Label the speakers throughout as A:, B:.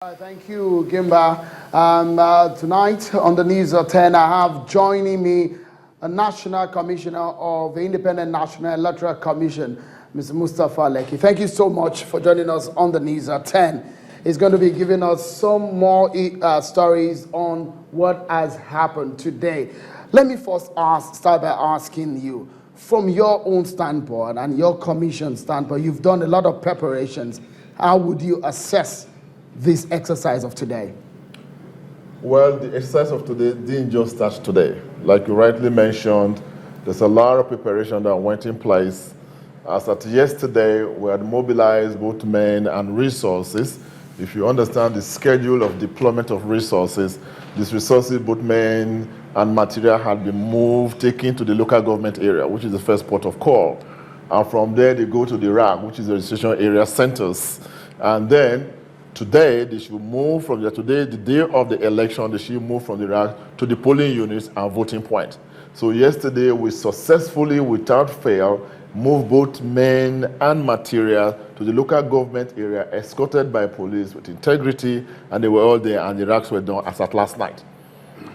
A: Thank you, Gimba. Tonight on the News at 10, I have joining me a National Commissioner of the Independent National Electoral Commission, Mr. Mustapha Lecky. Thank you so much for joining us on the News at 10. He's going to be giving us some more stories on what has happened today. Let me first start by asking you, from your own standpoint and your commission standpoint, you've done a lot of preparations. How would you assess this exercise of today?
B: Well, the exercise of today didn't just start today. Like you rightly mentioned, there's a lot of preparation that went in place. As at yesterday, we had mobilized both men and resources. If you understand the schedule of deployment of resources, these resources, both men and material, had been moved, taken to the local government area, which is the first port of call. And from there, they go to the RAG, which is the registration area centers. And then today, they should move from there. Today, the day of the election, they should move from the RAG to the polling units and voting point. So yesterday, we successfully, without fail, moved both men and material to the local government area, escorted by police with integrity, and they were all there, and the RAGs were done as at last night.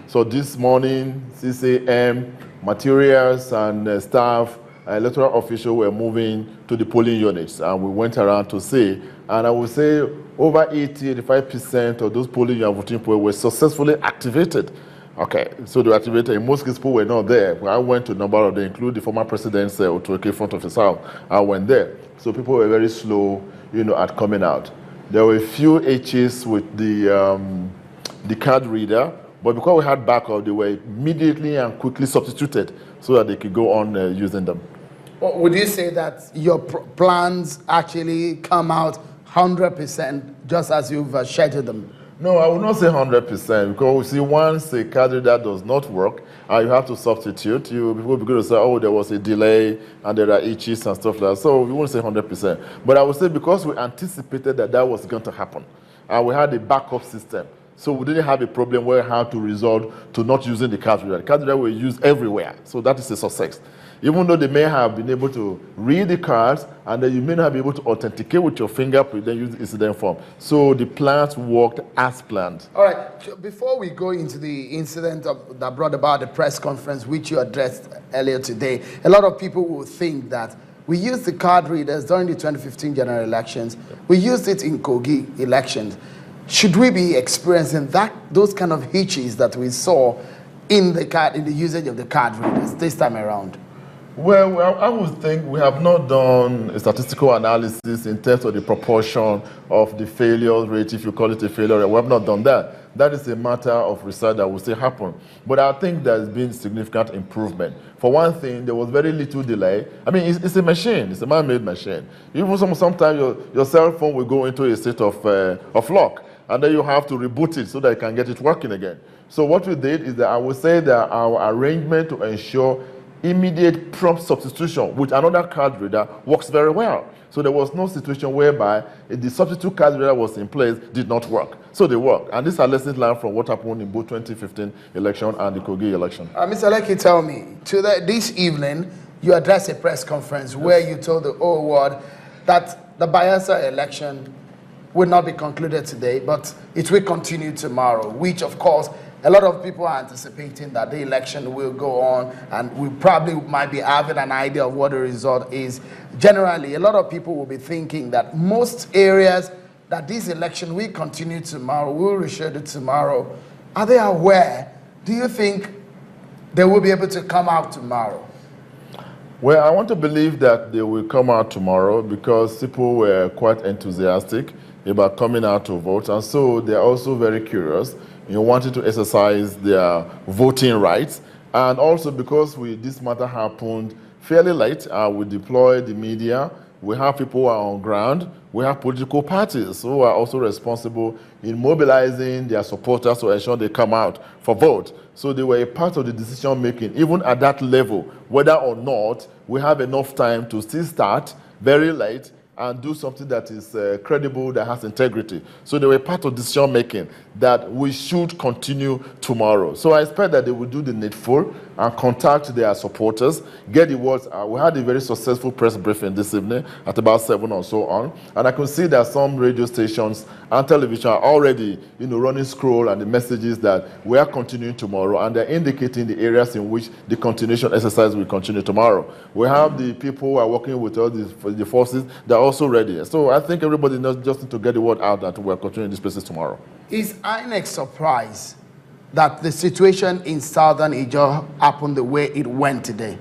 B: So this morning, 6 a.m., materials and staff, electoral officials were moving to the polling units, and we went around to see. And I would say over 80-85% of those polling and voting points were successfully activated. Okay, so they were activated. In most cases, people were not there. When I went to a number of them, including the former president, Otoke, front of his house, I went there. So people were very slow, at coming out. There were a few H's with the card reader, but because we had backup, they were immediately and quickly substituted so that they could go on using them.
A: Well, would you say that your plans actually come out 100% just as you've scheduled them?
B: No, I would not say 100%, because we see once a card reader does not work, you have to substitute. People will be going to say, oh, there was a delay and there are itches and stuff like that. So we won't say 100%. But I would say because we anticipated that that was going to happen, and we had a backup system, so we didn't have a problem where we had to resort to not using the card reader. The card reader were used everywhere, so that is a success. Even though they may have been able to read the cards, and then you may not be able to authenticate with your fingerprint, then use the incident form. So the plans worked as planned.
A: All right, before we go into the incident that brought about the press conference, which you addressed earlier today, a lot of people will think that we used the card readers during the 2015 general elections. We used it in Kogi elections. Should we be experiencing those kind of hitches that we saw in the usage of the card readers this time around?
B: Well, I would think we have not done a statistical analysis in terms of the proportion of the failure rate, if you call it a failure. We have not done that. That is a matter of research that will still happen. But I think there's been significant improvement. For one thing, there was very little delay. I mean, it's a machine. It's a man-made machine. Even sometimes your cell phone will go into a state of lock, and then you have to reboot it so that you can get it working again. So what we did is that I would say that our arrangement to ensure immediate prompt substitution with another card reader works very well. So there was no situation whereby the substitute card reader was in place, did not work. So they work. And these are lessons learned from what happened in both 2015 election and the Kogi election.
A: Mr. Lecky, tell me, this evening, you addressed a press conference where you told the whole world that the Bayelsa election will not be concluded today, but it will continue tomorrow, which, of course, a lot of people are anticipating that the election will go on, and we probably might be having an idea of what the result is. Generally, a lot of people will be thinking that most areas that this election will continue tomorrow, will reschedule tomorrow. Are they aware? Do you think they will be able to come out tomorrow?
B: Well, I want to believe that they will come out tomorrow because people were quite enthusiastic about coming out to vote, and so they're also very curious wanted to exercise their voting rights. And also because this matter happened fairly late, we deployed the media, we have people who are on ground, we have political parties who are also responsible in mobilizing their supporters to ensure they come out for vote. So they were a part of the decision making, even at that level, whether or not we have enough time to still start very late and do something that is credible, that has integrity. So they were part of decision making. that we should continue tomorrow. So I expect that they will do the needful and contact their supporters, get the words out. We had a very successful press briefing this evening at about 7 or so on, and I can see that some radio stations and television are already, running scroll and the messages that we are continuing tomorrow, and they're indicating the areas in which the continuation exercise will continue tomorrow. We have the people who are working with all the forces that are also ready. So I think everybody knows just need to get the word out that we're continuing these places tomorrow.
A: Is INEC surprised that the situation in southern Ijaw happened the way it went today?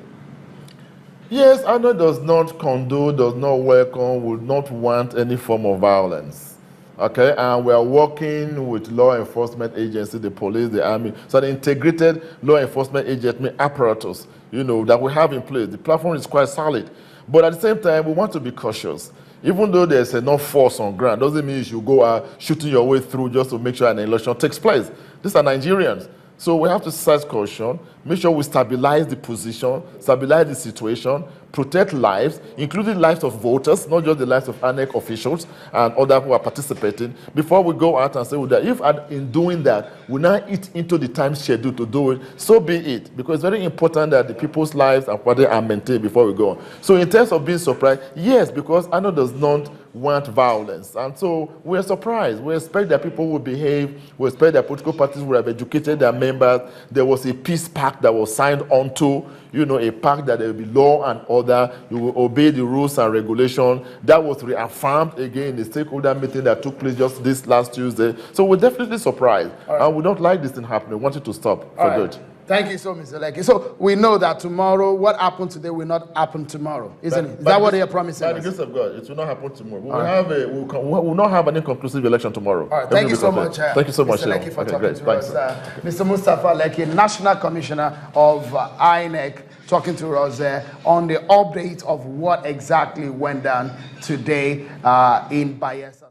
B: Yes, INEC does not condone, does not welcome, would not want any form of violence. Okay, and we are working with law enforcement agencies, the police, the army, so the integrated law enforcement agency apparatus, that we have in place. The platform is quite solid, but at the same time, we want to be cautious. Even though there's enough force on ground, doesn't mean you should go out shooting your way through just to make sure an election takes place. These are Nigerians. So we have to exercise caution, make sure we stabilize the position, stabilize the situation, protect lives, including lives of voters, not just the lives of INEC officials and others who are participating, before we go out and say, well, that if in doing that, we now eat into the time schedule to do it, so be it. Because it's very important that the people's lives and what they are maintained before we go on. So in terms of being surprised, yes, because INEC does not want violence. And so we're surprised. We expect that people will behave. We expect that political parties will have educated their members. There was a peace pact that was signed onto, a pact that there will be law and order. You will obey the rules and regulations. That was reaffirmed again in the stakeholder meeting that took place just this last Tuesday. So we're definitely surprised. Right. And we don't like this thing happening. We want it to stop for good.
A: Thank you so much, Mr. Lecky. So we know that tomorrow, what happened today will not happen tomorrow, isn't it? Is that what they are promising us?
B: By the grace of God, it will not happen tomorrow. We will not have an inconclusive election tomorrow.
A: All right. Thank you so much.
B: Thank you so much,
A: Mr. Lecky, for talking to us. Mr. Mustapha Lecky, National Commissioner of INEC, talking to us on the update of what exactly went down today in Bayelsa.